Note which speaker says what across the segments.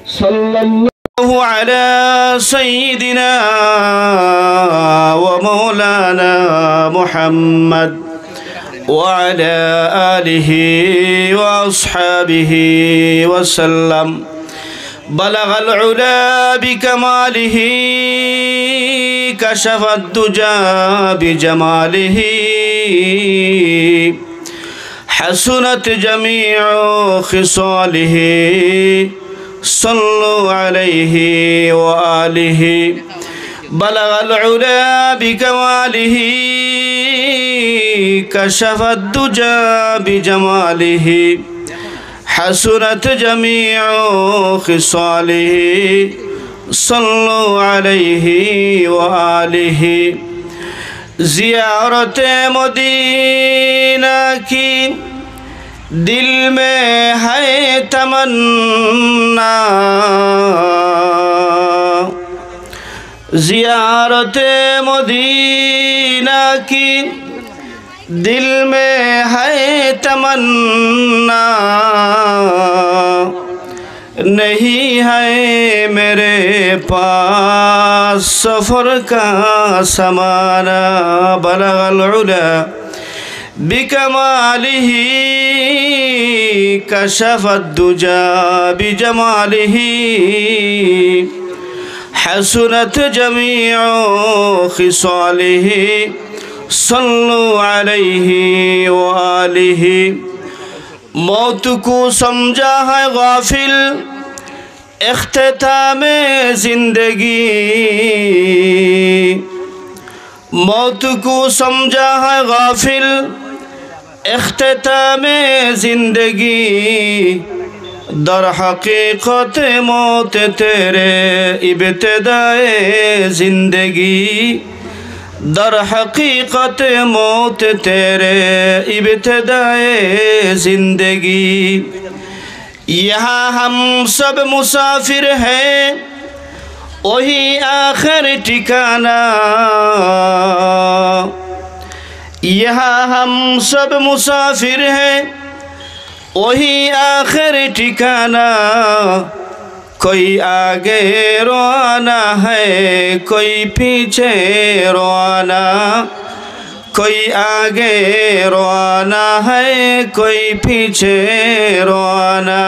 Speaker 1: صلى الله على سيدنا ومولانا محمد وعلى آله وأصحابه وسلم بلغ العلا بكماله كشف الدجى بجماله حسنت جميع خصاله صلوا عليه وآله بلغ العلا بكماله كشف الدجى بجماله حسنت جميع خصاله صلوا عليه وآله زیارت مدینہ کی دل میں ہے تمنا زیارت مدینہ کی دل میں ہے تمنا نہیں ہے میرے پاس سفر کا سمانا بلغ العلا بکمالہ کشف الدجى بجمالہ حسنت جميع خصاله صلوا علیہ وآلہ موت کو سمجھا ہے غافل اختتام زندگی موت کو سمجھا ہے غافل اختتام زندگی در حقیقت موت تیرے ابتدائے زندگی در حقیقت موت تیرے ابتدائے زندگی یہاں ہم سب مسافر ہیں وہی آخر ٹھکانہ یہاں ہم سب مسافر ہیں وہی آخر ٹھکانہ کوئی آگے روانہ ہے کوئی پیچھے روانہ کوئی آگے روانہ ہے کوئی پیچھے روانہ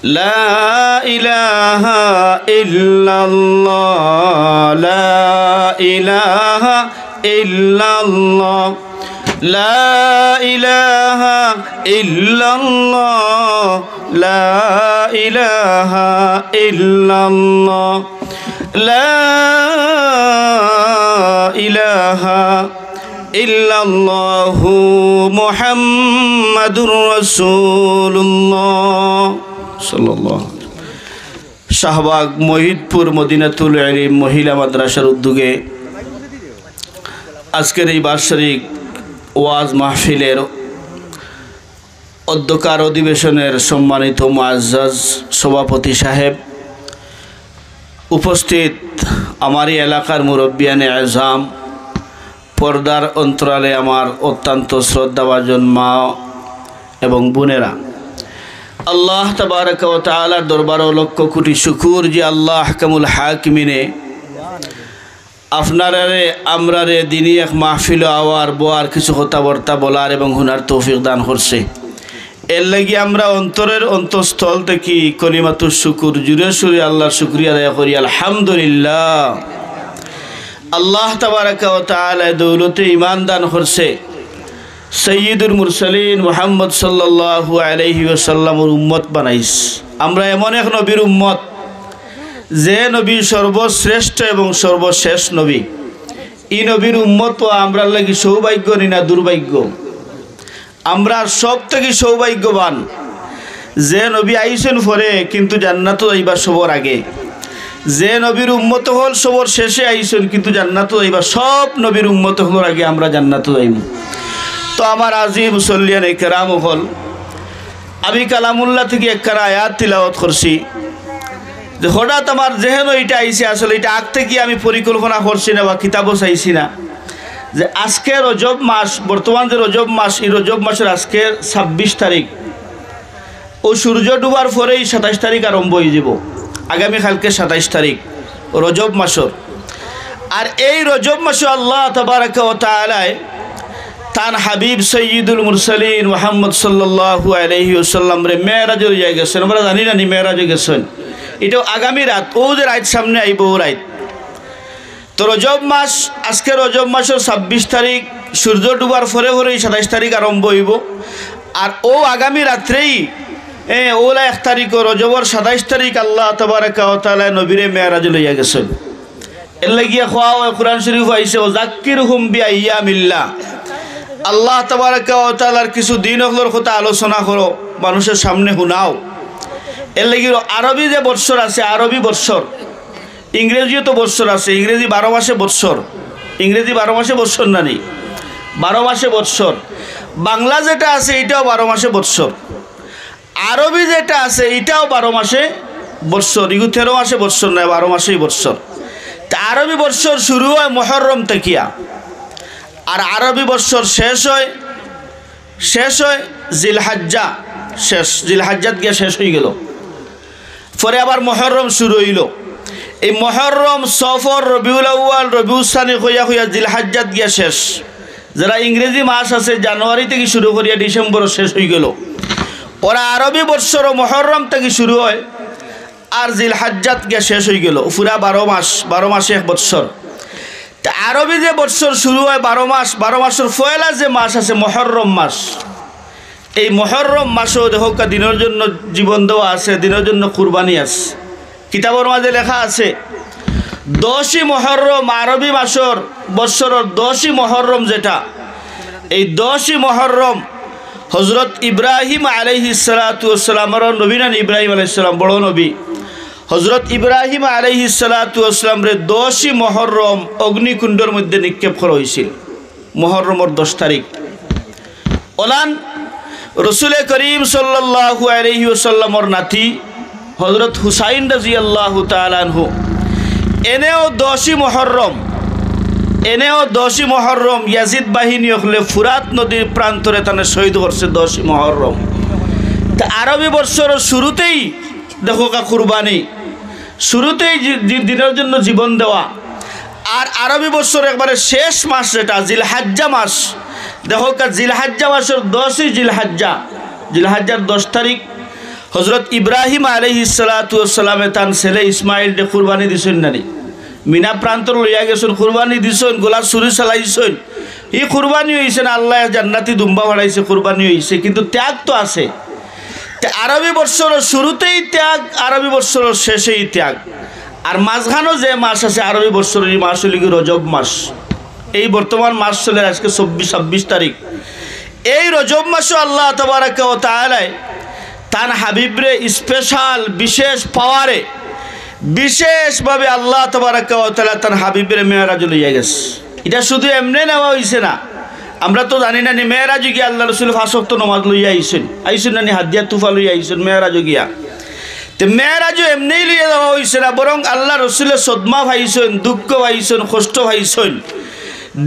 Speaker 1: لا الہ الا اللہ لا الہ الا اللہ لا الہ الا اللہ لا الہ الا اللہ لا الہ الا اللہ محمد رسول اللہ صلی اللہ علیہ وسلم শাহবাগ মহিদপুর মদিনাতুল ইলম মহিলা মাদ্রাসার উদ্যোগে আজকের এই বার্ষিক ওয়াজ মাহফিলের অধ্যকার অধিবেশনের সম্মানিত মুআজ্জাজ সভাপতি সাহেব উপস্থিত আমারই এলাকার মুরব্বিয়ানে আজম পর্দার অন্তরালে আমার অত্যন্ত শ্রদ্ধাভাজন মা এবং বোনেরা আল্লাহ তাবারক ওয়া তাআলার দরবারে লক্ষ কোটি শুকর যে আল্লাহ আহকামুল হাকিমিনে আপনারে আমরারে দিনী এক মাহফিল আওয়ার বোয়ার কিছু কথাবার্তা বলার এবং হুনার তৌফিক দান করছে এর লাগি আমরা অন্তরের অন্তঃস্থল থেকে কলিমাতুশ শুকর জুড়ে সুরে আল্লাহর শুকরিয়া আদায় করি আলহামদুলিল্লাহ আল্লাহ তাবারক ওয়া তাআলা দৌলতে ঈমান দান করছে সৈয়দুল মুরসালিন মুহাম্মদ সাল্লাল্লাহু আলাইহি ওয়াসাল্লামের উম্মত বানাইস আমরা এমন এক নবীর উম্মত যে নবী সর্বশ্রেষ্ঠ এবং সর্বশেষ নবী এই নবীর উম্মত আমরা লাগি সৌভাগ্য না দুর্ভাগ্য আমরা সব থেকে সৌভাগ্যবান যে নবী আইছেন পরে কিন্তু জান্নাত যাইবা সবার আগে যে নবীর উম্মত হল সবার শেষে আইছেন কিন্তু জান্নাত যাইবা সব নবীর উম্মত হওয়ার আগে আমরা জান্নাত যাইব তো আমার আজিম মুসল্লিয়ান ইকরাম হল আমি কালামুল্লাহ থেকে একখানা আয়াত তিলাওয়াত করছি যে হঠাৎ আমার যেহেন এটা আইছে আসলে এটা আগ থেকে আমি পরিকল্পনা করছি না বা কিতাবও চাইছি না যে আজকে রজব মাস বর্তমান যে রজব মাস এই রজব মাসের আজকে 26 তারিখ ও সূর্য ডুবার পরেই 27 তারিখ আরম্ভ হয়ে যাব আগামীকালকে 27 তারিখ রজব মাসর আর এই রজব মাসে আল্লাহ তাবারাকা ওয়া তাআলা তান হাবিব সৈয়দুল মুরসালিন মুহাম্মদ সাল্লাল্লাহু আলাইহি ওয়াসাল্লাম রে মেরাজের জায়গা গেছেন আমরা জানি না নি মেরাজে গেছেন এটা আগামী রাত ও যে রাত সামনে আইব ও রাত তো রজব মাস আজকে রজব মাসের 26 তারিখ সূর্য ডুবার পরে পরেই 27 তারিখ আরম্ভ হইব আর ও আগামী রাত্রেই ওলা 1 তারিখ রজবর 27 তারিখ আল্লাহ তাবারাকা ওয়া তাআলা নবীরে মেরাজে লইয়া গেছেন এর লাগিয়া খাওয়া কোরআন শরীফ আইছে ও যাক্কিরহুম বিআইয়ামিল্লাহ আল্লাহ তাবারাকা ওয়া তাআলার কিছু দিন হলোর কথা আলোচনা করো মানুষের সামনে শোনাও এর লাগি আরবি যে বৎসর আছে আরবি বৎসর ইংরেজিও তো বৎসর আছে ইংরেজি 12 মাসে বৎসর ইংরেজি 12 মাসে বৎসর না নি 12 মাসে বৎসর বাংলা যেটা আছে এটাও 12 মাসে বৎসর আরবি যেটা আছে এটাও 12 মাসে বৎসর ইগু 13 মাসে বৎসর নয় 12 মাসেই বৎসর তা আরবি বৎসর শুরু হয় মুহররম থেকে আর আরবি বৎসর শেষ হয় জিলহজ্জা শেষ জিলহজ্জাত গিয়া শেষ হয়ে গেল পরে আবার মুহররম শুরু হইল এই মুহররম সফর রবিউল আউয়াল রবিউল সানি হইয়া হইয়া জিলহজ্জাত গিয়া শেষ যারা ইংরেজি মাস আছে জানুয়ারি থেকে শুরু করিয়া ডিসেম্বর শেষ হয়ে গেল ওরা আরবি বৎসর মুহররম থেকে শুরু হয় আর জিলহজ্জাত গিয়া শেষ হয়ে গেল পুরা 12 মাসে এক বৎসর তা আরবি যে বৎসর শুরু হয় 12 মাসের পয়লা যে মাস আছে মুহররম মাস এই মুহররম মাসও দেখো দিনের জন্য জীবন দেওয়া আছে দিনের জন্য কুরবানি আছে কিতাবের মাঝে লেখা আছে 10ই মুহররম আরবি মাসের বৎসরের 10ই মুহররম যেটা এই 10ই মুহররম হযরত ইব্রাহিম আলাইহিস সালাতু ওয়াস সালাম নবী না ইব্রাহিম আলাইহিস সালাম বড় নবী হযরত ইব্রাহিম আলাইহিস সালাতু ওয়াস সালাম রে 10ই মুহররম অগ্নিকুণ্ডের মধ্যে নিক্ষেপ করা হয়েছিল মুহররমের 10 তারিখ ওলান রাসূল করিম সাল্লাল্লাহু আলাইহি ওয়াসাল্লামর নাতি হযরত হুসাইন রাদিয়াল্লাহু তাআলা আনহু এনেও 10ই মুহররম ইয়াজিদ বাহিনী হলে ফুরাত নদীর প্রান্তরে তানে শহীদ করছে 10ই মুহররম তা আরবি বর্ষের শুরুতেই দেখো কুরবানি শুরুতেই দিনের জন্য জীবন দেওয়া আর আরবি বর্ষের একবারে শেষ মাস যেটা জিলহজ্জা মাস দেখো জিলহজ্জা মাসের 10ই জিলহজ্জার 10 তারিখ হযরত ইব্রাহিম আলাইহিস সালাতু ওয়াস সালামে তান ছেলে ইসমাইল দে কুরবানি দিছেন নানি মিনা প্রান্তর লইয়া গেছেন কুরবানি দিছেন গোলা ছুরি চালাইছেন এই কুরবানি হইছে না আল্লাহ জান্নাতি দুম্বা বাড়াইছে কুরবানি হইছে কিন্তু ত্যাগ তো আছে আরবি বর্ষের শুরুতেই ত্যাগ আরবি বর্ষের শেষেই ত্যাগ আর মাঝখানেও যে মাস আছে আরবি বর্ষের এই মাস হল কি রজব মাস এই বর্তমান মাস চলে আজকে 26 তারিখ এই রজব মাসে আল্লাহ তাবারাকা ওয়া তাআলা তান হাবিবরে স্পেশাল বিশেষ পাওয়ারে বিশেষভাবে আল্লাহ তাবারাকা ওয়া তাআলা তান হাবিবরে মেরাজ লইয়া গেছে এটা শুধু এমনি নেওয়া হইছে না আমরা তো জানি না নি মেরাজ গিয়া আল্লাহ রাসূল 5 ওয়াক্ত নামাজ লইয়া আইছেন না নি হাদিয়া তুফা লইয়া আইছেন মেরাজ গিয়া তে মেরাজ এমনি লইয়া যাওয়া হইছে না বরং আল্লাহ রাসূলের সদমা ভাইছেন দুঃখ ভাইছেন কষ্ট ভাইছেন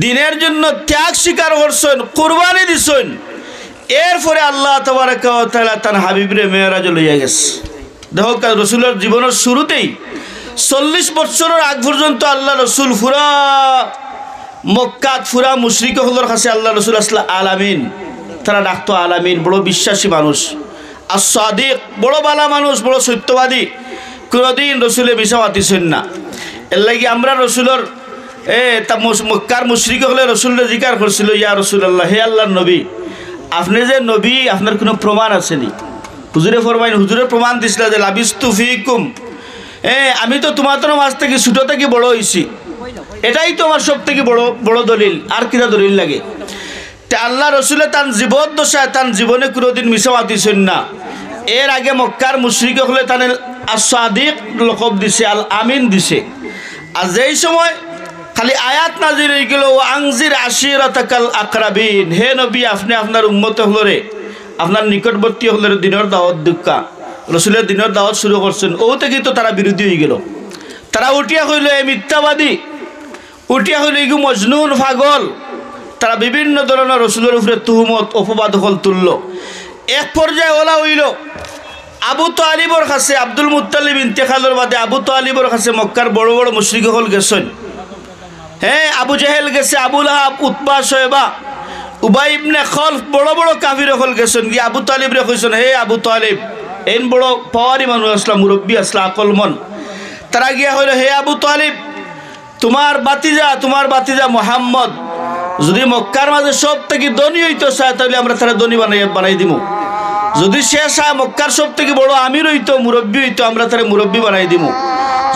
Speaker 1: দিনের জন্য ত্যাগ স্বীকার করছেন কুরবানি দিছেন এরপরে আল্লাহ তাবারাকা ওয়া তাআলা তান হাবিবরে মেরাজ লইয়া গেছে দেখো রাসূলের জীবনের শুরুতেই 40 বছরের আগ পর্যন্ত আল্লাহ রাসূল পুরা মক্কাত পুরা মুশরিক হলর কাছে আল্লাহ রাসূল আলামিন তারা ডাকতো আলামিন বড় বিশ্বাসী মানুষ as-সাদিক বড় ভালো মানুষ বড় সত্যবাদী কোনদিন রাসূলে মিছা মাতিছেন না এর লাগি আমরা রাসূলের তা মক্কার মুশরিক হলে রাসূলরে জিকির করছিল ইয়া রাসূলুল্লাহ হে আল্লাহর নবী আপনি যে নবী আপনার কোনো প্রমাণ আছে নি হুজুরে ফরমাইন হুজুরে প্রমাণ দিছিল যে লাবিস্তু ফিকুম আমি তো তোমাদের মাঝ থেকে ছোট থেকে বড় হইছি এটাই তো আমার সব থেকে বড় দলিল আর কিটা দলিল লাগে তে আল্লাহ রাসূলে তান জীবন দশায় তান জীবনে কোনোদিন মিছা মাতিছেন না এর আগে মক্কার মুশরিক হলে তানে as-সাদিক লকব দিছে আল আমিন দিছে আর যেই সময় খালি আয়াত নাজিল হয়ে গেল ও আনজির আশিরাতাকাল আকরাবিন হে নবী আপনি আপনার উম্মত হলরে আপনার নিকটবর্তী হলরে দিনের দাওয়াত দুক্কা রাসূলের দিনের দাওয়াত শুরু করছেন ও থেকে তো তারা বিরোধী হয়ে গেল তারা উঠিয়া হইল এই মিথ্যাবাদী উঠিয়া হইল এই মজনুন পাগল তারা বিভিন্ন ধরনের রাসূলের উপরে তুহমত অপবাদ হল তুলল এক পর্যায়ে ওলা হইল আবু তালিবর কাছে আব্দুল মুত্তালিব ইন্তেকালের বাদে আবু তালিবর কাছে মক্কার বড় বড় মুশরিক হল গেছেন। হ্যাঁ, আবু জাহেল গেছে, আবু লাহাব, উতবা, শয়বা, উবাই ইবনে খলফ, বড় বড় কাফির হল গেছেন। গিয়ে আবু তালিবরে কইছেন, হে আবু তালিব, এন বড় পাওয়ারি মানুষ আসলা, মুরব্বী আসলা, আকলমন। তারা গিয়া হইল, হে আবু তালিব, তোমার বাতিজা মোহাম্মদ যদি মক্কার মাঝে সব থেকে ধনী হইতো চায়, তাহলে আমরা তারা ধনী বানাই দিব। যদি সে চায় মক্কার সব থেকে বড় আমির হইতো, মুরব্বী হইতো, আমরা তারা মুরব্বী বানাই দিব।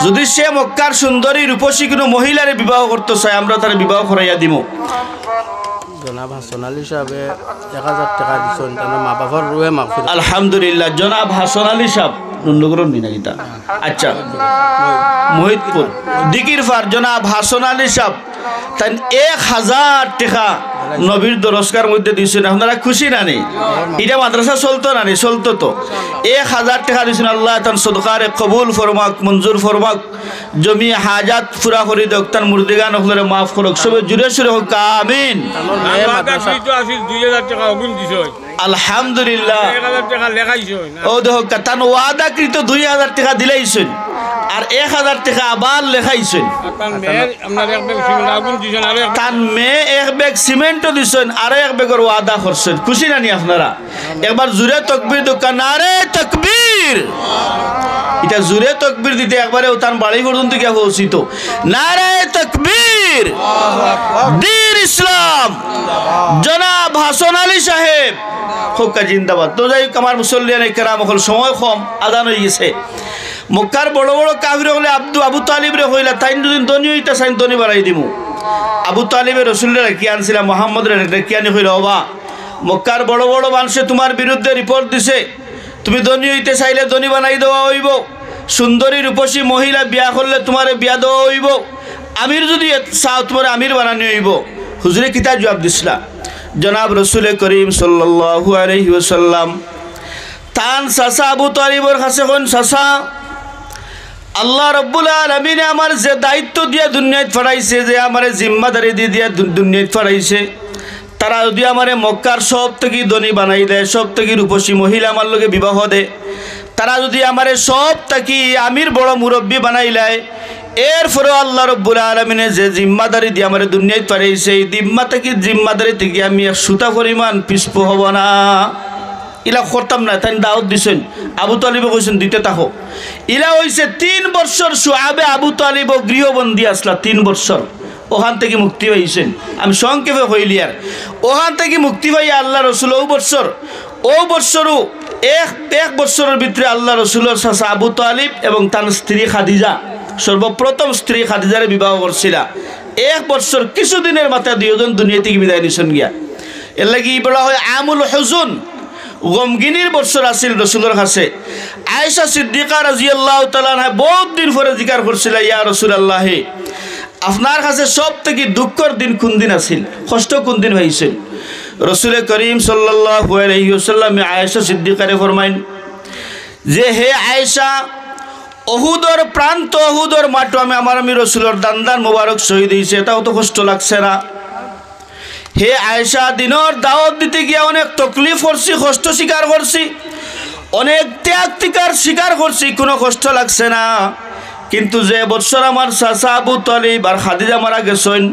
Speaker 1: যদি সে মক্কার সুন্দরী রূপসী কোনো মহিলারে বিবাহ করতে চায়, আমরা তারা বিবাহ করাইয়া দিব।
Speaker 2: জনাব হাসান আলী সাহেবে 1000 টাকা দিচ্ছেন, তার মা বাবার রুহে মাগফিরাত।
Speaker 1: আলহামদুলিল্লাহ। জনাব হাসান আলী সাহেব নন্দগরণ বিনাগিতা, আচ্ছা মহিতপুর দিকির ফার জনাব হাসান আলী সাহেব তাই 1000 টাকা নবীর দরস্কার মধ্যে দিয়েছেন। আপনারা খুশি না নেই? এটা মাদ্রাসা চলতো না নেই? চলতো তো। 1000 টাকা দিয়েছেন। আল্লাহ তান সদকারে কবুল ফরমাক, মঞ্জুর ফরমাক, জমি হাজাত পুরা করে দেখ, তার মুর্দিগান হলে মাফ করুক, সবে জুড়ে সুরে হোক, আমিন। আলহামদুলিল্লাহ। ও দেখো তান ওয়াদাকৃত 2000 টাকা দিলাইছেন, আর 1000 টাকা আবার লেখাইছেন। তার মেয়ে 1 ব্যাগ সিমেন্টও দিচ্ছেন, আর 1 ব্যাগের ওয়াদা করছেন। খুশি নানি আপনারা? একবার জুড়ে তকবীর দোকান, নারে তকবীর। এটা জুড়ে তকবীর দিতে একবারে তার বাড়ি পর্যন্ত গিয়ে পৌঁছিত। নারে তকবীর, দীন ইসলাম, জনাব হাসান আলী সাহেব হোক্কা জিন্দাবাদ। তো যাই হোক, আমার মুসল্লিয়ান কেরাম হল, সময় কম, আদান হয়ে গেছে। মক্কার বড় বড় কাফির হলে আবু তালিবরে হইলা, তাই যদি ধনী হইতা চাই ধনী বাড়াই দিব। আবু তালিবের রসুলের কি আনছিলাম, মোহাম্মদের কি আনি হইল, অবা মক্কার বড় বড় মানুষে তোমার বিরুদ্ধে রিপোর্ট দিছে, তুমি ধনী হইতে চাইলে ধনী বানাই দেওয়া হইব, সুন্দরী রূপসী মহিলা বিয়া করলে তোমার বিয়া দেওয়া হইব, আমির যদি চাও তোমার আমির বানানি হইব। হুজুরে কিতা জবাব দিছিলা? জনাব রসুল করিম সাল্লাল্লাহু আলাইহি ওয়াসাল্লাম তান চাচা আবু তালিবর কাছে কোন চাচা, আল্লাহ রব্বুল আলামিন আমার যে দায়িত্ব দিয়া দুনিয়ায় ফড়াইছে, যে আমার জিম্মাদারি দিয়া দুনিয়ায় ফড়াইছে, তারা যদি আমার মক্কার সব থেকে ধনী বানাই দেয়, সব থেকে রূপসী মহিলা আমার লগে বিবাহ দেয়, তারা যদি আমার সব থেকে আমির বড় মুরব্বী বানাই দেয়, এরপরেও আল্লাহ রব্বুল আলামিনের যে জিম্মাদারি দিয়ে আমার দুনিয়ায় ফড়াইছে, এই জিম্মাদারি থেকে আমি এক সুতা পরিমাণ পিছপো হব না। ইলা করতাম না, তাই দাওয়াত দিছেন। আবু তালিবে কইছেন দিতে থাকো। ইলা হইছে 3 বছর সুহাবে আবু তালিব গৃহবন্দী আসলা, 3 বছর। ওখান থেকে মুক্তি পাইছেন। আমি সংক্ষেপে হইলি আর ওখান থেকে মুক্তি পাই আল্লাহ রসুল ও বৎসরও এক বৎসরের ভিতরে আল্লাহ রসুলের চাচা আবু তালিব এবং তার স্ত্রী খাদিজা, সর্বপ্রথম স্ত্রী খাদিজারে বিবাহ করছিল। 1 বৎসর কিছুদিনের মাথায় 2 জন দুনিয়া থেকে বিদায় নিছেন গিয়া। এর লাগি বলা হয় আমুল হুজুন, গমগিনীর বৎসর আসিল রসুলের কাছে। আয়েশা সিদ্দিকা রাদিয়াল্লাহু তাআলা আনহা বহুত দিন পরে জিকার করছিল, ইয়া রাসূলুল্লাহ, আপনার কাছে সব থেকে দুঃখের দিন কোন দিন আসিল, কষ্ট কোন দিন হয়েছিল? রসুল করিম সাল্লাল্লাহু আলাইহি ওয়াসাল্লাম আয়েশা সিদ্দিকারে ফরমাইন যে, হে আয়েশা, অহুদর প্রান্ত, অহুদর মাটো আমি রসুলের দান্দান মোবারক শহীদ হয়েছে, এটাও তো কষ্ট লাগছে না? হে আয়েশা, দিনের দাওয়াত দিতে গিয়ে অনেক তকলিফ করছি, কষ্ট স্বীকার করছি, অনেক ত্যাগ ত্যাগার স্বীকার করছি, কোনো কষ্ট লাগছে না। কিন্তু যে বৎসর আমার চাচা আবু তালিব আর খাদিজা মারা গেছেন,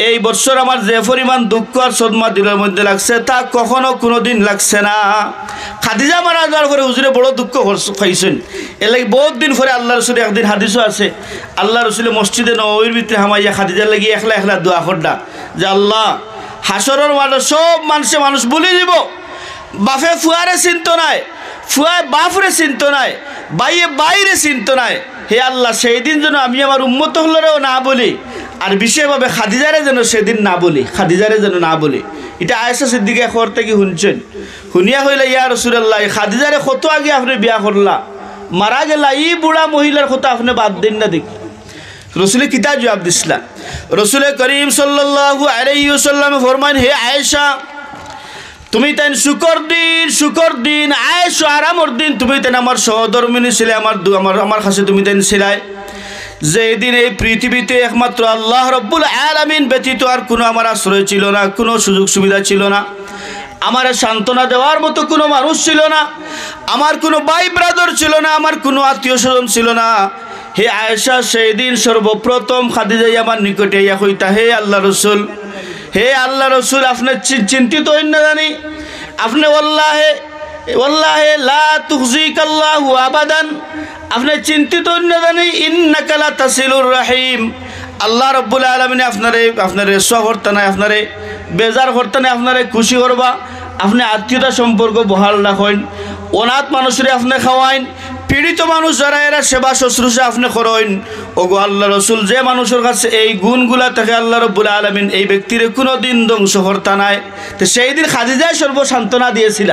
Speaker 1: এই বৎসর আমার যে পরিমাণ দুঃখ আর সদমা দিলের মধ্যে লাগছে, তা কখনো কোনো দিন লাগছে না। খাদিজা মারা যাওয়ার পরে হুজুরে বড় দুঃখ পাইছেন। এর লাগে বহুত দিন পরে আল্লাহ রসুলের একদিন হাদিসও আছে, আল্লাহ রসুলের মসজিদে নববীর ভিতরে হামাইয়া খাদিজার লাগি একলা একলা দোয়া করডা যে, আল্লাহ, হাসরের মাঠে সব মানুষ বলে দিব, বাপে ফুয়ারে চিন্ত নাই, ফুয়ায় বাপরে চিন্ত নাই, বাইয়ে বাইরে চিন্ত নাই। হে আল্লাহ, সেই দিন যেন আমি আমার উম্মত হলেও না বলি, আর বিশেষভাবে খাদিজারে যেন সেদিন না বলি, খাদিজারে যেন না বলি। এটা আয়েশা সিদ্দিকা খবর থেকে শুনছেন। শুনিয়া হইলে, ইয়া রাসূলুল্লাহ, খাদিজারে কত আগে আপনি বিয়া করলা, মারা গেলা, ই বুড়া মহিলার কথা আপনি বাদ দিন না দেখি। রসুলে কিতা জবাব দিছিলা? রসুল করিম সাল্লাল্লাহু আলাইহি ওয়াসাল্লাম ফরমান, হে আয়েশা, তুমি তাই শুকর দিন আয়েশ আরামর দিন তুমি তাই আমার সহধর্মিনী ছিলে, আমার কাছে তুমি তাই ছিলাই। যে দিন এই পৃথিবীতে একমাত্র আল্লাহ রব্বুল আলামিন ব্যতীত আর কোনো আমার আশ্রয় ছিল না, কোনো সুযোগ সুবিধা ছিল না। আমার সান্ত্বনা দেওয়ার মতো কোনো মানুষ ছিল না, আমার কোনো ভাই ব্রাদার ছিল না, আমার কোনো আত্মীয় স্বজন ছিল না। হে আয়েশা সেই দিন সর্বপ্রথম খাদিজা আমার নিকটে ইয়া কইতা, হে আল্লাহ রসুল, হে আল্লাহ রসুল, আপনি চিন্তিত হইন না জানি, আপনি ওয়াল্লাহে লা তুখজিকাল্লাহু আবাদান, আপনি চিন্তিত হইন না জানি, ইন্নাকা লা তাসিলুর রাহিম, আল্লাহ রব্বুল আলামিন আপনারে সোয়া করতে নাই, আপনারে বেজার করতে নাই, আপনারে খুশি করবা, আপনি আত্মীয়তা সম্পর্ক বহাল রাখেন, অনাথ মানুষের আপনি খাওয়াইন, পীড়িত মানুষ যারা এরা সেবা শুশ্রূষা আপনি করেন। ওগো আল্লাহ রসুল, যে মানুষের কাছে এই গুণগুলা থাকে আল্লাহ রব্বুল আলামিন এই ব্যক্তির কোনো দিন ধ্বংস করতা নাই। তো সেই দিন খাদিজায় সর্বসান্ত্বনা দিয়েছিল।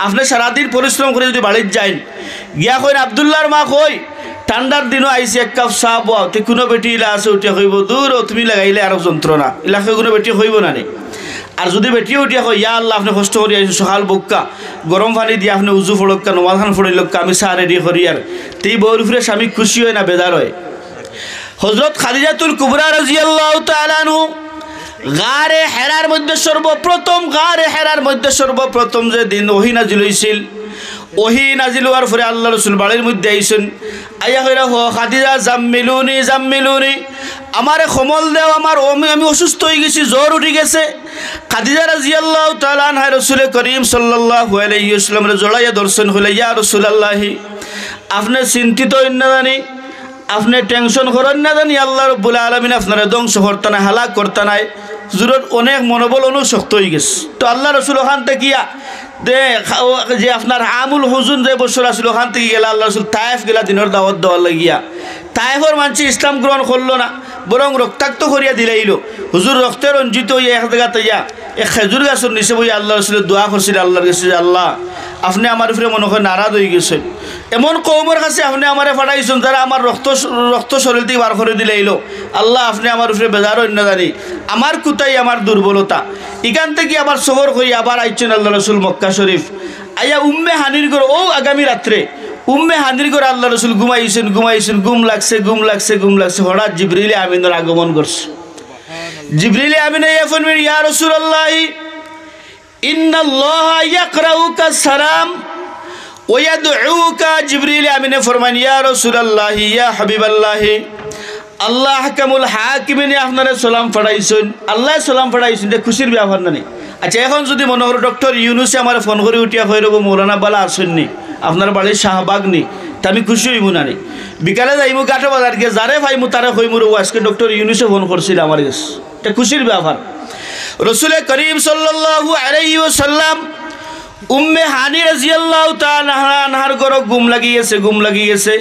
Speaker 1: আপনি সারাদিন পরিশ্রম করে যদি বাড়ির যাইন, গিয়া কইন আবদুল্লাহর মা কই, ঠান্ডার দিনও আইসি এক কাপ চা বাও, তে কোনো বেটি ইলা আছে উঠিয়া কইব, দূর তুমি লাগাইলে আরো যন্ত্রণা, ইলাকে কোনো বেটি কইব না নি। আর যদি বেটিও উঠিয়া কই, ইয়া আল্লাহ আপনি কষ্ট করি আইসি, সকাল বক্কা গরম পানি দিয়ে আপনি উজু ফড়ক্কা নমাজ খান ফড়িলক্কা, আমি চা রেডি করি, আর তেই বউর ফিরে স্বামী খুশি হয় না বেদার হয়। হযরত খাদিজাতুল কুবরা রাদিয়াল্লাহু তাআলা আনহু গারে হেরার মধ্যে সর্বপ্রথম যে দিন ওহী নাজিল হইছিল, ওহী নাজিল হওয়ার পরে আল্লাহ রসুল বাড়ির মধ্যে আইসেন, আইয়া কইরা হো খাদিজা জাম্মিলুনি, আমারে খমল দেও, আমি অসুস্থ হয়ে গেছি, জ্বর উঠে গেছে। খাদিজা রাদিয়াল্লাহু তাআলা আনহা রাসূল করিম সাল্লাল্লাহু আলাইহি ওয়াসাল্লামের জড়াইয়া দর্শন হইলে, ইয়া রাসূলুল্লাহ, আপনি চিন্তিত হইন না জানি, আপনি টেনশন করেন না জানি, আল্লাহ রাব্বুল আলামিন আপনারে ধ্বংস করতে নাই, হালাক করতে নাই। হুজুরের অনেক মনোবল অনুশক্ত হয়ে গেছে। তো আল্লাহ রসুল ওখান থেকে যে আপনার আমুল হুজুন যে বছর আসল ওখান থেকে গেলা, আল্লাহ রসুল তায়েফ গেলা দিনের দাওয়াত দেওয়ার লাগিয়া। তায়েফের মানুষ ইসলাম গ্রহণ করলো না, বরং রক্তাক্ত করিয়া দিলাইল। হুজুর রক্তে রঞ্জিত হইয়া এক জায়গাতে ইয়া এক খেজুর গাছের নিচে বইয়া আল্লাহ রসুলের দোয়া করছিল আল্লাহর কাছে, আল্লাহ আপনি আমার উপরে মনে হয় নারাজ হয়ে গেছেন, এমন কৌমের কাছে আপনি আমারে ফাটাইছেন যারা আমার রক্ত শরীর থেকে বার করে দিলাইল, আল্লাহ আপনি আমার উপরে বেজার হইন না জানি, আমার কোথায় আমার দুর্বলতা। এখান থেকে আবার সফর করি আবার আইছেন আল্লাহ রসুল মক্কা শরীফ। আইয়া উম্মে হানির ঘর, ও আগামী রাত্রে উম্মে হানির ঘর আল্লাহ রসুল ঘুমাইছেন, ঘুম লাগছে। হঠাৎ জিবরিল আমিনের আগমন করছে। জিবরিল আমিন ফরমায়, ইয়া রাসূলুল্লাহ, ইন্নাল্লাহা ইয়াকরাউকা সালাম ওয়া ইয়াদউকা। জিবরিল আমিনে ফরমান, ইয়া রাসূলুল্লাহ, ইয়া হাবিবাল্লাহ, আল্লাহ হাকামুল হাকিমিনে আপনারে সালাম পাঠাইছেন, আল্লাহ সালাম পাঠাইছেন, এটা খুশির ব্যাপার না নি। আচ্ছা, এখন যদি মনে করো ডক্টর ইউনুসে আমার ফোন করে উঠিয়া হয়ে রব মৌলানা বালা আসেননি, আপনার বাড়ির শাহবাগ নি, তা আমি খুশি হইব না নি। বিকালে যাইমু গাঁটো বাজার গিয়ে যারে ভাইমু তারে হইমু, আজকে ডক্টর ইউনুসে ফোন করছিল আমার কাছে, এটা খুশির ব্যাপার। রাসূল করিম সাল্লাল্লাহু আলাইহি ওয়াসাল্লাম উম্মে হানি রাদিয়াল্লাহু তাআলা আনহার ঘর ঘুম লাগিয়েছে।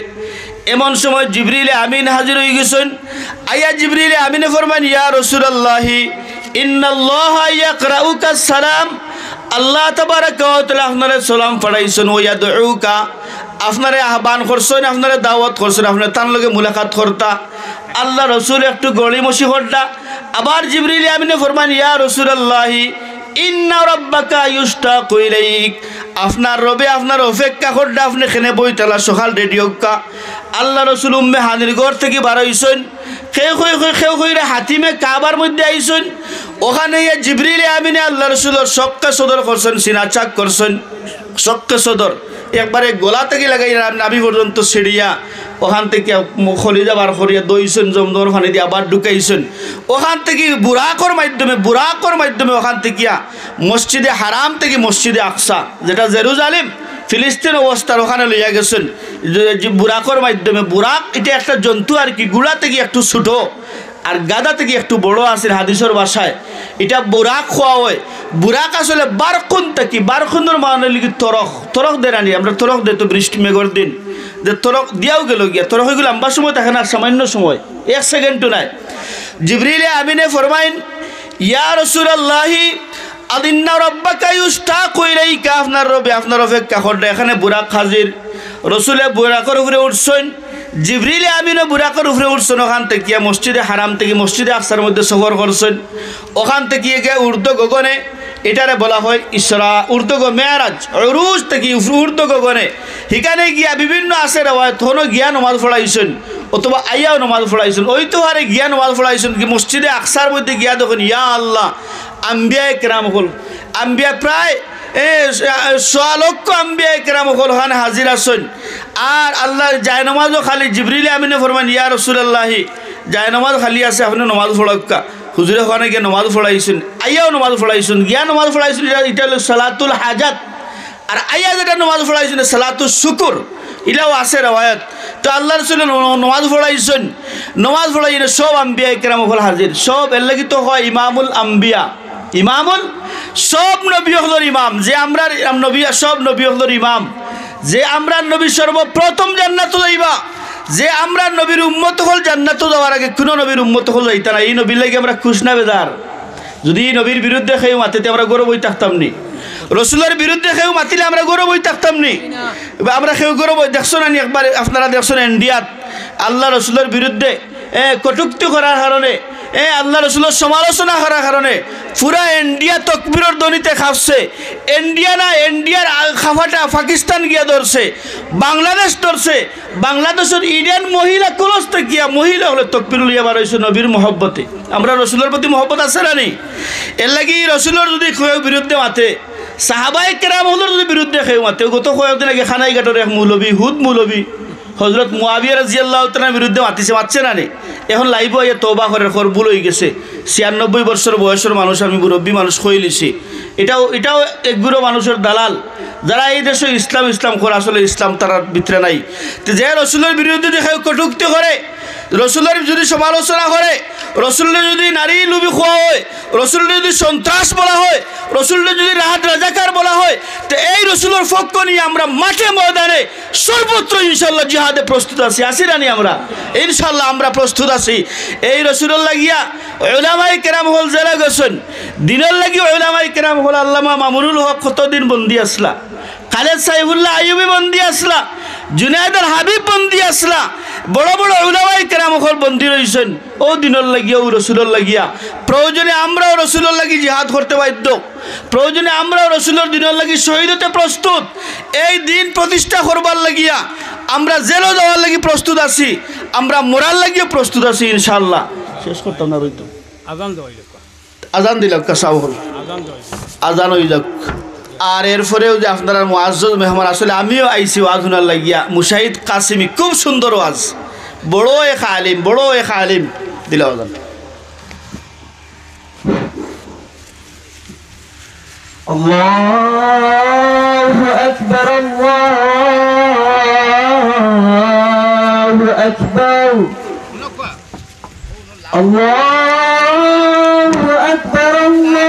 Speaker 1: এমন সময় জিবরিল আমিন হাজির হয়ে গেছেন। আয়া জিবরিল আমিনে ফরমান, ইয়া রাসূলুল্লাহ, ইন্নাল্লাহা ইয়াকরাউকা সালাম, আল্লাহ তাবারাকা ওয়া তাআলা আপনারে সালাম পড়াইছেন, ওয়া ইয়াদউকা, আপনারে আহ্বান করছেন, আপনারে দাওয়াত করছেন, আপনি তার লগে মুলাকাত করতা। আল্লাহ রসুল একটু গড়িমসি করতা। আবার জিবরিল আমিনে ফরমান, ইয়া রাসূলুল্লাহ, ইন্না রাব্বাকা ইউশতাকু ইলাইক, আপনার রবে আপনার অপেক্ষা করতে, আপনি খেনে বইতালা সকাল রেডি হোক্কা। আল্লাহ রসুল উম্মে হানির ঘর থেকে বার হইছেন, খেউ খইরে হাতিমে কাবার মধ্যে আইছেন। ওখানে জিবরিল আমিনে আল্লাহ রসুলের সক্কা সদর করছেন, সিনা চাক করছেন, সক্কা সদর একবারে গোলা থেকে লাগাই নাভি পর্যন্ত সিঁড়িয়া, ওখান থেকে খলিজা বার করিয়া দইছেন, জমদর পানি দিয়ে আবার ঢুকাইছেন। ওখান থেকে বুরাকর মাধ্যমে ওখান থেকে মসজিদে হারাম থেকে মসজিদে আকসা, যেটা জেরুজালেম ফিলিস্তিন অবস্থার, ওখানে লইয়া গেছেন বুরাকর মাধ্যমে। বুরাক এটা একটা জন্তু আর কি, গুড়া থেকে একটু ছোটো আর গাদা থেকে একটু বড় আছে হাদিসের ভাষায়, এটা বুরাক খোয়া হয়। বুরাক আসলে বারকুন থেকে, বারকুনের মানে লিখি তরক দেরানি, আমরা তরক দিই তো বৃষ্টি মেঘর দিন, যে তরক দিয়াও গেল গিয়া, তরক হয়ে গেল লম্বা সময় থাকে না, সামান্য সময়, 1 সেকেন্ডও নাই। জিবরিল আমিনে ফরমাইন, ইয়া রাসূলুল্লাহ, ইন্না রাব্বাকা ইউশতাকু ইলাইকা, আপনার রবে আপনার অপেক্ষা করতে। এখানে বুরাক হাজির। রসুলে বুরাকের উপরে উঠছেন, জিবরিল আমিনও বুরাকের উপরে উঠছেন। ওখান থেকে মসজিদে হারাম থেকে মসজিদে আকসার মধ্যে সফর করছেন। ওখান থেকে গিয়ে ঊর্ধ্ব গগনে, এটারে বলা হয় ইসরা, ঊর্ধ্ব মেরাজ, উরুজ থেকে ঊর্ধ্ব গগনে। সেখানে গিয়া বিভিন্ন আছে রেওয়ায়াত, হনো গিয়া নমাজ পড়াইছেন অথবা আইয়াও নমাজ পড়াইছেন। ওই তো হারে গিয়া নমাজ পড়াইছেন কি মসজিদে আকসার মধ্যে গিয়া দেখুন, ইয়া আল্লাহ, আম্বিয়া কেরাম হল আম্বিয়া প্রায় 100 লক্ষ আম্বিয়া কেরাম হলহান হাজির আসন। আর আল্লাহ যায় নমাজও খালি জিবরিল আমিনে ফরমান ইয়া রাসূলুল্লাহি যায় নমাজ খালি আছে আপনি নমাজ পড়াক্কা। হুজুরে ওখানে গিয়ে নমাজ পড়াইছেন, আইয়াও নমাজ পড়াইছেন, গিয়া নমাজ পড়াইছেন, এটা হলো সালাতুল হাজাত। আর আইয়া যেটা নমাজ পড়াইছেন সালাতুল শুকুর, এটাও আছে রওয়ায়াত। তো আল্লাহ রাসূল নমাজ পড়াইছেন, নমাজ পড়াইছেন সব আম্বিয়া কেরাম হল হাজির। সব এর লাগি তো হয় ইমামুল আম্বিয়া, ইমামুল সব নবী হলর ইমাম। যে আমরা নবী সব নবী হলর ইমাম, যে আমরা নবী সর্বপ্রথম জান্নাত যাইবা, যে আমরা নবীর উম্মত হল জান্নাত যাওয়ার আগে কোনো নবীর উম্মত হল যাইতা না। এই নবীর লাগে আমরা খুশ না বেদার? যদি এই নবীর বিরুদ্ধে খেয়ে মাতিতে আমরা গৌরব হই থাকতাম নি? রসুলের বিরুদ্ধে খেয়ে মাতিলে আমরা গৌরব হই থাকতাম নি? আমরা খেয়ে গৌরব হই দেখছো না? একবার আপনারা দেখছেন ইন্ডিয়াত আল্লাহ রসুলের বিরুদ্ধে কটুক্তি করার কারণে, আল্লাহ রসুলের সমালোচনা করার কারণে পুরা ইন্ডিয়া তকবীরের ধ্বনিতে খাপছে। ইন্ডিয়া না, ইন্ডিয়ার খাফাটা পাকিস্তান গিয়া ধরছে, বাংলাদেশ ধরছে। বাংলাদেশের ইন্ডিয়ান মহিলা কলস্তে গিয়া মহিলা হলে তকবীর লিয়া বার হয়েছে নবীর মহব্বতে। আমরা রসুলের প্রতি মহব্বত আছে না নেই? এর লাগি রসুলের যদি কেউ বিরুদ্ধে মাতে, সাহাবায়ে কেরাম হলের যদি বিরুদ্ধে কেউ মাতে, গত কয়েকদিন আগে খানাইঘাটের এক মৌলবী হুদ মৌলবী হজরত মুআবিয়া রাদিয়াল্লাহু তাআলার বিরুদ্ধে মাতিছে না নে? এখন লাইভ হয়ে তওবা করে ভুল হয়ে গেছে। 96 বছর বয়সের মানুষ, আমি মুরব্বী মানুষ কই লিছি। এটাও একগুলো মানুষের দালাল, যারা এই দেশে ইসলাম করে আসলে ইসলাম তার ভিতরে নাই। তো যে রসুলের বিরুদ্ধে দেখে কটুক্তি করে, রসুলের যদি সমালোচনা করে, রসুলের যদি নারী লুবি খোয়া হয়, রসুলের যদি সন্ত্রাস বলা হয়, রসুলের যদি রাহাত রাজাকার বলা হয়, তো এই রসুলের পক্ষ নিয়ে আমরা মাঠে ময়দানে সর্বত্র ইনশাল্লাহ জিহাদে প্রস্তুত আছি। আসি রানি আমরা ইনশাল্লাহ আমরা প্রস্তুত আছি। এই রসুলের লাগিয়া উলামায়ে কেরাম হল জেলা গেছেন, দিনের লাগি উলামায়ে কেরাম হল আল্লামা মামুনুল হক কতদিন বন্দি আসলা, খালেদ সাইফুল্লাহ আইয়ুবী বন্দি আসলা, জুনায়েদুল হাবিব বন্দি আসলা, বড় বড় উলামায়ে কেরাম হল বন্দি রয়েছেন। ও দিনের লাগিয়া, ও রসুলের লাগিয়া প্রয়োজনে আমরাও রসুলের লাগি জিহাদ করতে বাধ্য, প্রয়োজনে আমরাও রসুলের দিনের লাগি শহীদ হতে প্রস্তুত। এই দিন প্রতিষ্ঠা করবার লাগিয়া আমরা জেলও যাওয়ার লাগি প্রস্তুত আছি, আমরা মোরার লাগিও প্রস্তুত আছি ইনশাআল্লাহ। শেষ করতাম না রইতো, আজান দিলাম কাসাও হল, আজান হয়ে যাক। আর এরপরেও যে আপনারা মুআজ্জজ মেহমান, আসলে আমিও আইসি ওয়াজ শোনার লাগিয়া। মুশাহিদ কাসিমি খুব সুন্দর ওয়াজ, বড় এক আলিম, বড় এক আলিম দিলা আজান।
Speaker 3: আল্লাহু আকবার, আল্লাহু আকবার, আল্লাহু আকবার, আল্লাহু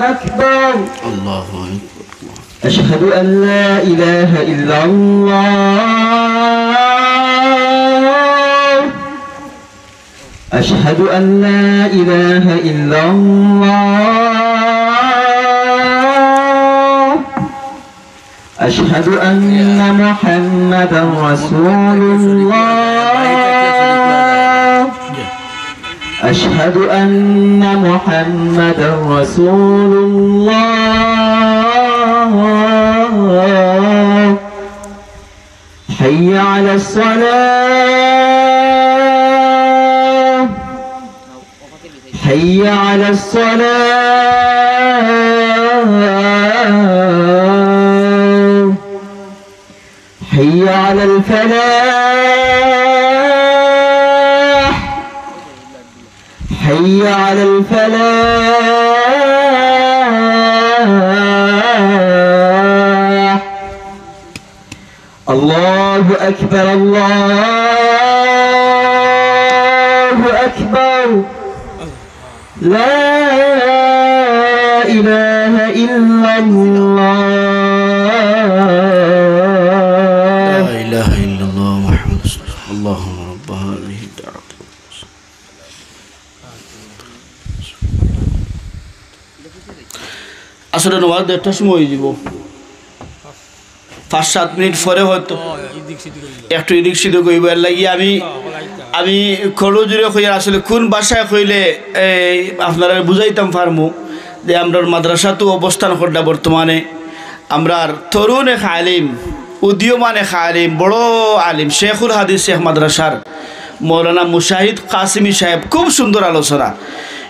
Speaker 3: আকবার,
Speaker 1: আল্লাহু আকবার।
Speaker 3: أشهد أن لا إله إلا الله، أشهد أن لا إله إلا الله، أشهد أن محمدا رسول الله، أشهد أن محمدا رسول الله، حي على الصلاة، حي على الصلاة، حي على الفلاح، حي على الفلاح. الله أكبر، الله أكبر، لا إله إلا الله.
Speaker 1: لا إله إلا الله محمد رسول الله. اللهم رب هذه الدعوة. আসলে নমাজ 1টার সময় হয়ে যাব, 5-7 মিনিট পরে হয়তো একটু এদিক সিদ্ধ কইবার লাগি আমি খলো জুড়ে কই আসলে কোন ভাষায় কইলে আপনারা বুঝাইতাম পারমু যে আমরা মাদ্রাসা তো অবস্থান করটা বর্তমানে আমরা তরুণ এক আলিম, উদীয়মান এক আলিম, বড় আলিম, শেখুল হাদিস শেখ মাদ্রাসার মৌলানা মুশাহিদ কাসিমি সাহেব, খুব সুন্দর আলোচনা।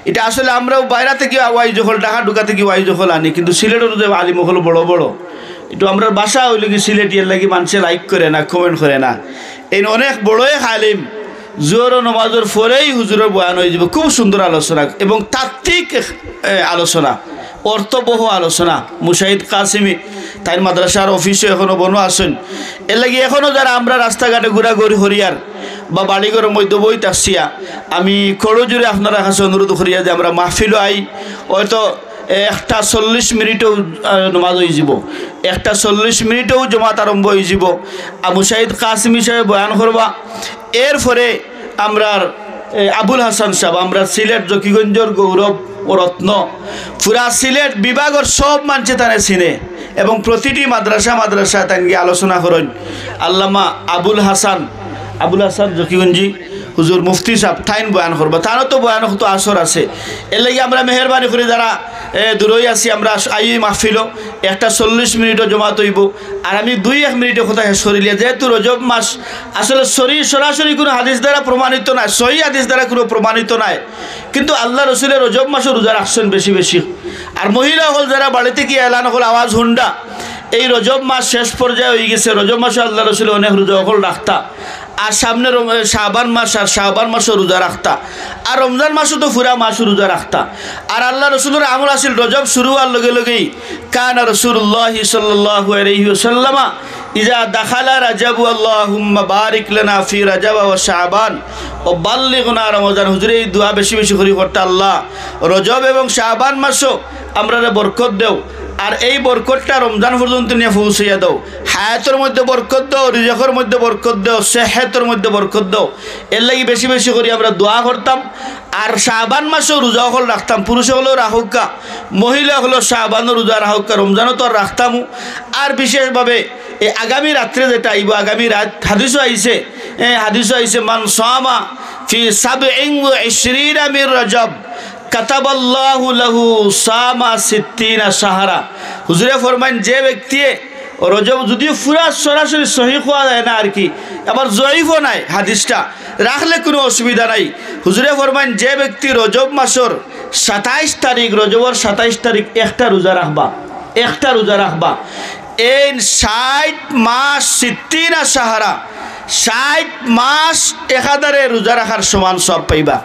Speaker 1: এটা আসলে আমরাও বাইরে থেকে ওয়াইজ হল, ঢাকা ঢুকা থেকে ওয়াইজ হল আনি, কিন্তু সিলেটের যে আলিম হল বড় বড়, একটু আমরা বাসা হইলে কি সিলেট এর লাগি মানুষে লাইক করে না, কমেন্ট করে না। এই অনেক বড় এক আলিম, জোর নমাজের পরেই হুজুরের বয়ান হয়ে যাবে। খুব সুন্দর আলোচনা এবং তাত্ত্বিক আলোচনা, অর্থবহ আলোচনা। মুশাহিদ কাসিমি তাই মাদ্রাসার অফিসে এখনও বনো আসেন। এর লাগি এখনও যারা আমরা রাস্তাঘাটে ঘোরাঘুরি হরিয়ার বা বাড়িঘরের মধ্যে বই তাসিয়া, আমি খড়ো জুড়ে আপনারা কাছে অনুরোধ করিয়া যে আমরা মাহফিলও আই, হয়তো 1:40 মিনিটেও নমাজ হয়ে যাব, 1:40 মিনিটেও জমাত আরম্ভ হয়ে যাব। মুশাহিদ কাসিমি সাহেব বয়ান করবা। এরপরে আমরা আবুল হাসান সাহেব, আমরা সিলেট জকিগঞ্জের গৌরব ও রত্ন, পুরা সিলেট বিভাগের সব মানুষে তারা চিনে এবং প্রতিটি মাদ্রাসা তাকে আলোচনা করেন। আল্লামা আবুল হাসান জকিগঞ্জি হুজুর মুফতি সাহেব ঠাইন বয়ান করবো, তারও তো বয়ান তো আসর আছে। এর লাগে আমরা মেহরবানি করে যারা দূরই আছি আমরা আই মাহফিল 1:40 মিনিটও জমাত হইব। আর আমি 2-1 মিনিটের কথা শেষ করিলে, যেহেতু রজব মাস আসলে সরাসরি কোনো হাদিস দ্বারা প্রমাণিত নাই, সহি হাদিস দ্বারা কোনো প্রমাণিত নাই, কিন্তু আল্লাহ রসুলের রজব মাসও রোজা রাখছেন বেশি বেশি। আর মহিলা হল যারা বাড়িতে কি এলান হল আওয়াজ হুন্ডা, এই রজব মাস শেষ পর্যায়ে হয়ে গেছে। রজব মাসে আল্লাহ রসুল অনেক রোজা হল রাখতা, আর সামনে শাবান মাসও রোজা রাখতা, আর রমজান মাসও তো পুরা মাস রোজা রাখতা। আর আল্লাহ রসুলের আমল আসিল রজব শুরু হওয়ার লগে লগেই কানা রাসূলুল্লাহ সাল্লাল্লাহু আলাইহি ওয়াসাল্লাম ইজা দাখালা রাজাব আল্লাহুম্মা বারিক লানা ফি রাজাব ওয়া শাবান ও বাল্লিগনা রমজান। হুজুরে এই দোয়া বেশি বেশি করে করতে, আল্লাহ রজব এবং শাবান মাসও আমরা বরকত দেও, আর এই বরকতটা রমজান পর্যন্ত নিয়ে পৌঁছাইয়া দাও। হায়াতের মধ্যে বরকত দাও, রিজকের মধ্যে বরকত দাও, সেহতের মধ্যে বরকত দাও। এর লাগি বেশি বেশি করে আমরা দোয়া করতাম। আর শাবান মাসেও রোজা হল রাখতাম, পুরুষ হলেও রাহুকা, মহিলা হলো শাবানও রোজা রাহুকা, রমজানও তো রাখতামও। আর বিশেষভাবে এই আগামী রাত্রে যেটা আইব, আগামী রাত হাদিসও আইছে মান সামা ফি 27 মিন রজব কাতাবাল্লাহু লাহু সামা 60 শাহরা। হুজুরে ফরমান যে ব্যক্তি রজব, যদিও পুরা সরাসরি সহি হওয়া যায় না আর কি, আবার জয়ীফও নাই হাদিসটা, রাখলে কোনো অসুবিধা নাই। হুজুরে ফরমান যে ব্যক্তি রজব মাসের 27 তারিখ, রজবর 27 তারিখ একটা রোজা রাখবা, এই 60 মাস 60 শাহরা, 60 মাস একাধারে রোজা রাখার সমান সব পাইবা।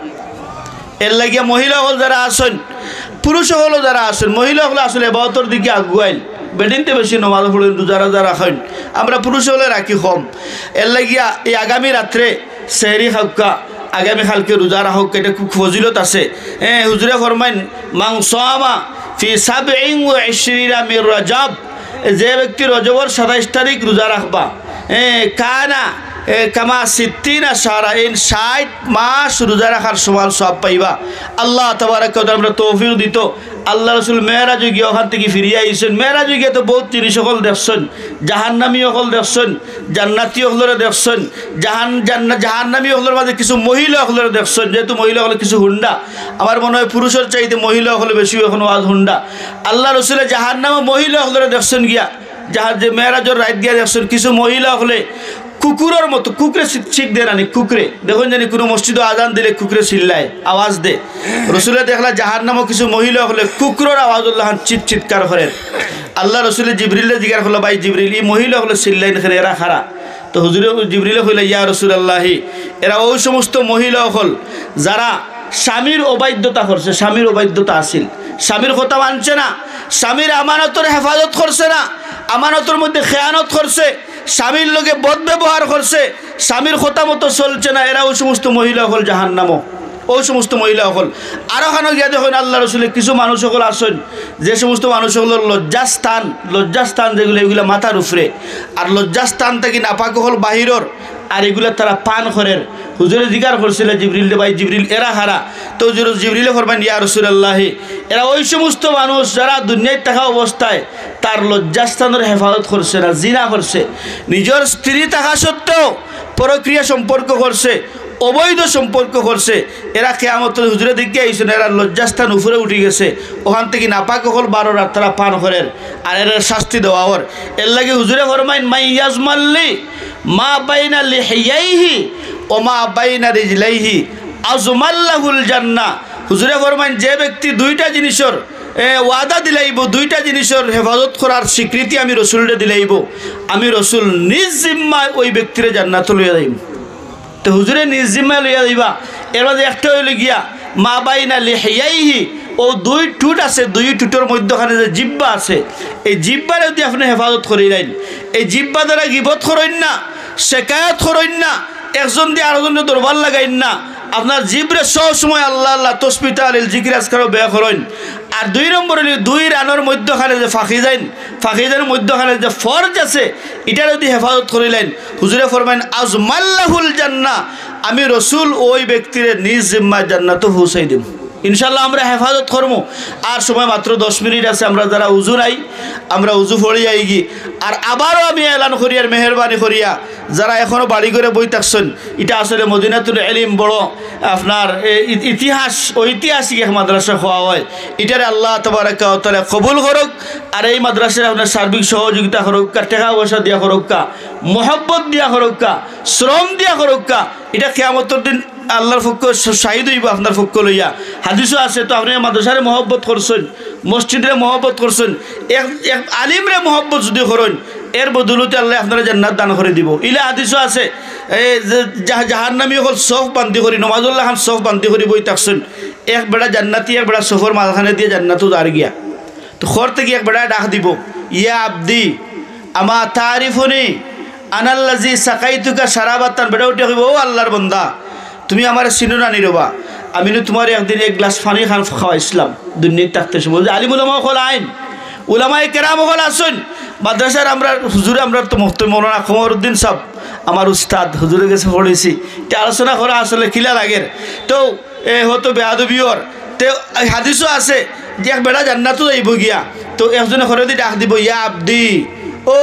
Speaker 1: এর লাগিয়া মহিলা হল যারা আসেন, পুরুষ হলো যারা আসেন, মহিলা হলো আসলে এবাদতের দিকে আগুয়াইল, বেদিনতে বেশি নমাজ পড়েন, রোজা রাখেন, আমরা পুরুষ হলে রাখি কম। এর লাগিয়া এই আগামী রাত্রে সেহরি খাওকা, আগামীকালকে রোজা রাখক, এটা খুব ফজিলত আছে। হুজুরে ফরমাইন মান সামা ফি 27 মিন রজব, যে ব্যক্তি রজবর 27 তারিখ রোজা রাখবা, কানা কামা 60 শাহরা, এই 60 মাস রোজা রাখার সমান সব পাইবা। আল্লাহ তাবারাক ওয়া তাআলা আমরা তৌফিক দিত। আল্লাহ রসুল মেয়েরাজে গিয়ে ওখান থেকে ফিরিয়ে আইসেন। মেয়েরাজে গিয়ে তো বহুত জিনিস সকল দেখছেন, জাহান্নামী সকল দেখছেন, জান্নাতি সকলরে দেখছেন, জাহান্নামী সকলের মাঝে কিছু মহিলা সকলরে দেখছেন। যেহেতু মহিলা সকলে কিছু হুন্ডা, আমার মনে হয় পুরুষের চাইতে মহিলা সকলে বেশি এখন আজ হুন্ডা। আল্লাহ রসুলে জাহান্নামে মহিলা সকলরে দেখছেন গিয়া, যে মেয়েরাজের রাত গিয়া দেখছেন কিছু মহিলা হলে কুকুরের মতো, কুকুরে শিখ দেয় নানি, কুকুরে দেখুন জানি কোনো মসজিদে আজান দিলে কুকুরে চিল্লায়, আওয়াজ দে। রসুলে দেখলা জাহান্নামে কিছু মহিলা হলে কুকুরের আওয়াজ উল্লাহ চিৎকার করেন। আল্লাহ রসুলে জিবরিলে জিজ্ঞাসা করলো, ভাই জিবরিল, এই মহিলা হলে চিল্লাই না, এরা খারা? তো হুজুরে জিবরিলে কইলা, ইয়া রাসূলুল্লাহি, এরা ওই সমস্ত মহিলা হল যারা স্বামীর অবাধ্যতা করছে, স্বামীর অবাধ্যতা আসিল, স্বামীর কথা মানছে না, স্বামীর আমানতের হেফাজত করছে না, আমানতের মধ্যে খেয়ানত করছে, স্বামীর লগে বদ ব্যবহার করছে, স্বামীর কথা মতো চলছে না, এরা ওই সমস্ত মহিলা হল জাহান্নামও, ওই সমস্ত মহিলা হল। আরও খানো গিয়া দেখুন আল্লাহ রসুলের কিছু মানুষ সকল আসেন, যে সমস্ত মানুষ সকলের লজ্জাস্থান যেগুলো, এগুলো মাথার উপরে, আর লজ্জাস্থান থেকে নাপাক হল বাহিরর, আর এগুলো তারা পান করেন। হুজুরে জিজ্ঞার করছিল জিবরিল, ভাই জিবরিল এরা হারা? তো হুজুর জিবরিলে ফরমান, ইয়া রাসূলুল্লাহি, এরা ওই সমস্ত মানুষ যারা দুনিয়ায় থাকা অবস্থায় তার লজ্জাস্থানের হেফাজত করছে না, জিনা করছে, নিজের স্ত্রী থাকা সত্ত্বেও পরক্রিয়া সম্পর্ক করছে, অবৈধ সম্পর্ক করছে, এরা কিয়ামতের হুজুরে দিকে আইছেন, এরা লজ্জাস্থান উপরে উঠে গেছে, ওখান থেকে নাপাক হল 12 রাত তারা পান করেন, আর এর শাস্তি দেওয়া হর। এর লাগে হুজুরে ফরমাইন, মাই ইয়াজমাল্লি মা বাইনা লিহিয়াইহি ওমা বাইনা রিজলাইহি আজমাল্লাহুল জান্নাহ। হুজুরে ফরমান যে ব্যক্তি দুইটা জিনিসের ওয়াদা দিলাইব, দুইটা জিনিসের হেফাজত করার স্বীকৃতি আমি রসুলরে দিলাইব, আমি রসুল নিজ জিম্মায় ওই ব্যক্তিরে জান্নাত লইয়া যাইব। তো হুজুরে নিজ জিম্মায় লইয়া যাইবা। এর মাঝে একটা হইল গিয়া মা বাইনা লিহিয়াইহি, ও দুই টুট আছে, দুই টুটের মধ্যখানে যে জিব্বা আছে, এই জিব্বারে যদি আপনি হেফাজত করিলেন, এই জিব্বা দ্বারা গিবত করেন না, শেকায়ত করেন না, একজন দিয়ে আরেকজনের দরবার লাগাইন না, আপনার জিব্রে সব সময় আল্লাহ আল্লাহ তসবিহ তাহলিল জিকির আজকারও বেয়া করেন। আর দুই নম্বর হইল দুই রানের মধ্যখানে যে ফাঁকিজানের মধ্যখানে যে ফরজ আছে, এটা যদি হেফাজত করিলেন, হুজুরে ফরমাইন আজমাল্লাহুল জান্নাহ, আমি রসুল ওই ব্যক্তির নিজ জিম্মায় জান্নাত পৌঁছাই দেব। ইনশাল্লাহ আমরা হেফাজত করবো। আর সময় মাত্র 10 মিনিট আছে, আমরা যারা উজু নাই আমরা উজু ফড়ি আইগি। আর আবারও আমি এলান করি আর মেহরবানি করিয়া যারা এখনও বাড়ি করে বই থাকছেন, এটা আসলে মদিনাতুল ইলম বড় আপনার ইতিহাস, ঐতিহাসিক এক মাদ্রাসা হওয়া হয়। এটারে আল্লাহ তাবারাকা ওয়া তাআলা কবুল করুক। আর এই মাদ্রাসায় আপনার সার্বিক সহযোগিতা করুক, টাকা পয়সা দিয়া করুক, মহব্বত দিয়া করুক, শ্রম দিয়া করুক। এটা কিয়ামতের দিন আল্লাহর পক্ষ শাহিদ হইব আপনার পক্ষ লইয়া। হাদিসও আছে। তো আপনি মাদ্রাসারে মহব্বত করছেন, মসজিদরে মহব্বত করছেন, এক আলিমরে মহব্বত যদি করেন, এর বদলতে আল্লাহ আপনারা জান্নাত দান করে দিব। ইলা হাদিসও আছে জাহান্নামী হল সফ বান্দি করি, নমাজুল্লাহ খান সফ বান্দি করি বই থাকছেন, এক বেড়া জান্নাতি এক বেড়া সফর মাঝখানে দিয়ে জান্নাতও দাঁড় গিয়া। তো খর থেকে এক বেড়া ডাক দিব, ইয়া আব্দি আমা তারিফুনি আনাল্লাজি সাকাইতুকা সারাবাতান। বেড়া উঠে কইব, ও আল্লাহর বন্দা, তুমি আমার চিনো না নিরবা, আমি তোমার একদিন এক গ্লাস পানি খান খাওয়াইছিলাম দুনিয়ায় থাকতে সময়। আলিম উলামা হল আইন, উলামায়ে কেরাম হল আসুন মাদ্রাসার। আমরা হুজুরে আমরা তো মুফতি মৌলানা কমরউদ্দিন সাহেব আমার উস্তাদ, হুজুরের কাছে পড়েছি, এটা আলোচনা করা আসলে খিলা লাগের। তো হয়তো বেয়াদবিওর তো হাদিসও আছে যে এক বেড়া জান্নাতও যাইব গিয়া। তো একজনে ঘরে দিয়ে ডাক দিব, ইয়া আব্দি, ও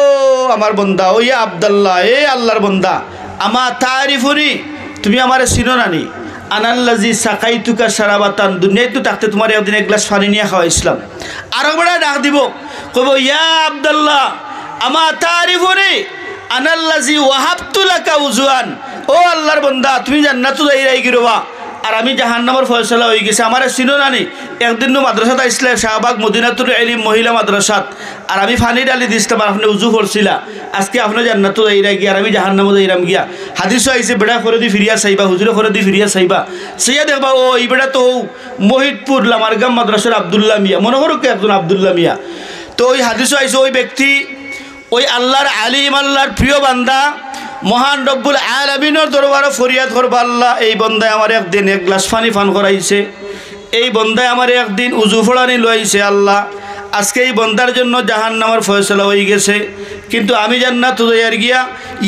Speaker 1: আমার বন্দা, ও ইয়া আব্দাল্লাহ, এ আল্লাহর বন্দা, আমা তারিফুনি, তুমি আমার চিনো নানি, আনাল্লাজি সাকাইতুকা সারাবাতান, দুনিয়ায় তো থাকতে তোমার একদিন এক গ্লাস পানি নিয়ে খাওয়াইছিলাম। আরো বেড়া ডাক দিব, কইব, ইয়া আব্দাল্লাহ আমা তারিফুনি আনাল্লাজি ওয়াহাবতু লাকা উজুয়ান, ও আল্লাহর বন্দা, তুমি জান্নাতও যাইরাই গিরবা আর আমি জাহান্নামের ফয়সালা হয়ে গেছে, আমার চিনো নানি, একদিন মাদ্রাসাত আইসলে শাহবাগ মদিনাতুল ইলম মহিলা মাদ্রাসাত, আর আমি ফানি ডালি দিছিলাম আর আপনি উজু করছিলা, আজকে আপনি জান্নাতও যাইরাই গিয়া আর আমি জাহান্নামও যাইরাম গিয়া। হাদিসও আইসে, বেড়া করে দি ফিরিয়া চাইবা, হুজুরে করে দি ফিরিয়া চাইবা, সেইয়া দেখবা ও এই বেড়া তো মহিদপুর লামারগাম মাদ্রাসার আব্দুল্লাহ মিয়া, মনে করুক একজন আব্দুল্লাহ মিয়া। তো ওই হাদিসও আইসে, ওই ব্যক্তি ওই আল্লাহর আলিম, আল্লাহর প্রিয় বান্দা, মহান রব্বুল আলামিনের দরবারে ফরিয়াদ করবা, আল্লাহ এই বন্দায় আমার একদিন এক গ্লাস পানি পান করাইছে, এই বন্দায় আমার একদিন উজু ফোড়ানি লইছে, আল্লাহ আজকে এই বন্দার জন্য জাহান্নামের ফয়সালা হয়ে গেছে, কিন্তু আমি জান্নাত যাইয়ার গিয়া,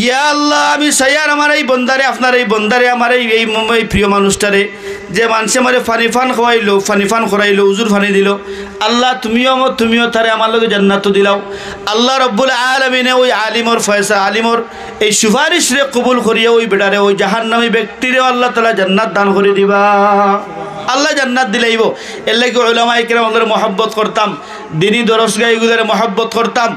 Speaker 1: ইয়া আল্লাহ আমি চাইয়ার আমার এই বন্দারে, আপনার এই বন্দারে, আমার এই প্রিয় মানুষটারে যে মানুষে আমার ফানি ফান খাওয়াইলো, ফানি ফান করাইলো, উজুর ফানি দিল, আল্লাহ তুমিও তারে আমার লগে জান্নাত দিলাও। আল্লাহ রব্বুল আলামিনে ওই আলিমর ফয়সা, আলিমর এই সুপারিশ রে কবুল করিয়া ওই বেটারে, ওই জাহান্নামী ব্যক্তিরে আল্লাহ তাআলা জান্নাত দান করে দিবা, আল্লাহ জান্নাত দিলাইব। এর লাগে উলামায়ে কেরাম আমাদের মহব্বত করতাম, দিনী দরসগাহীগুলোরে মহব্বত করতাম,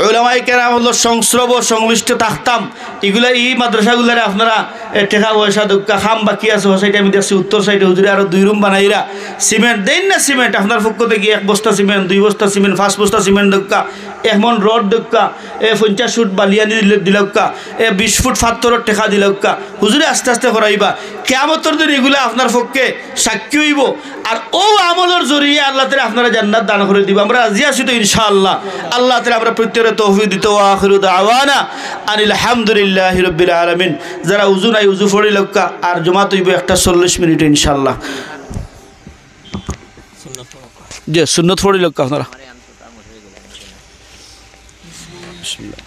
Speaker 1: উলামায়ে কেরাম হলো সংস্রব সংশ্লিষ্ট থাকতাম। এগুলা এই মাদ্রাসাগুলারে আপনারা টাকা পয়সা দক্কা খাম বাকি আছে, সাইডে আমি দেখছি উত্তর সাইডে হুজুরে আরো 2 রুম বানাইরা, সিমেন্ট দেন না, সিমেন্ট আপনার পক্ষ থেকে 1 বস্তা সিমেন্ট, 2 বস্তা সিমেন্ট, 5 বস্তা সিমেন্ট দক্কা, 1 মন রড দক্কা, 50 ফুট বালিয়ানি দিলক্কা, 20 ফুট ফাত্তরের টাকা দিলক্কা, হুজুরে আস্তে আস্তে করাইবা। কিয়ামতের দিন এগুলা আপনার পক্ষে সাক্ষী হইব, আর ও আমলের জরিয়ে আল্লাহ তাআলা আপনারা জান্নাত দান করে দিব। আমরা রাজি আছি তো ইনশাআল্লাহ। আল্লাহ তাআলা আমরা প্রত্যেকরে তৌফিক দিতে, ওয়া আখিরু দাওয়ানা আনিল হামদুলিল্লাহি রাব্বিল আলামিন। যারা উজু নাই উজু পড়ি লক্কা, আর জমাত হইব 1:40 মিনিট ইনশাআল্লাহ। যে সুন্নত পড়ি লক্কা আপনারা, বিসমিল্লাহ।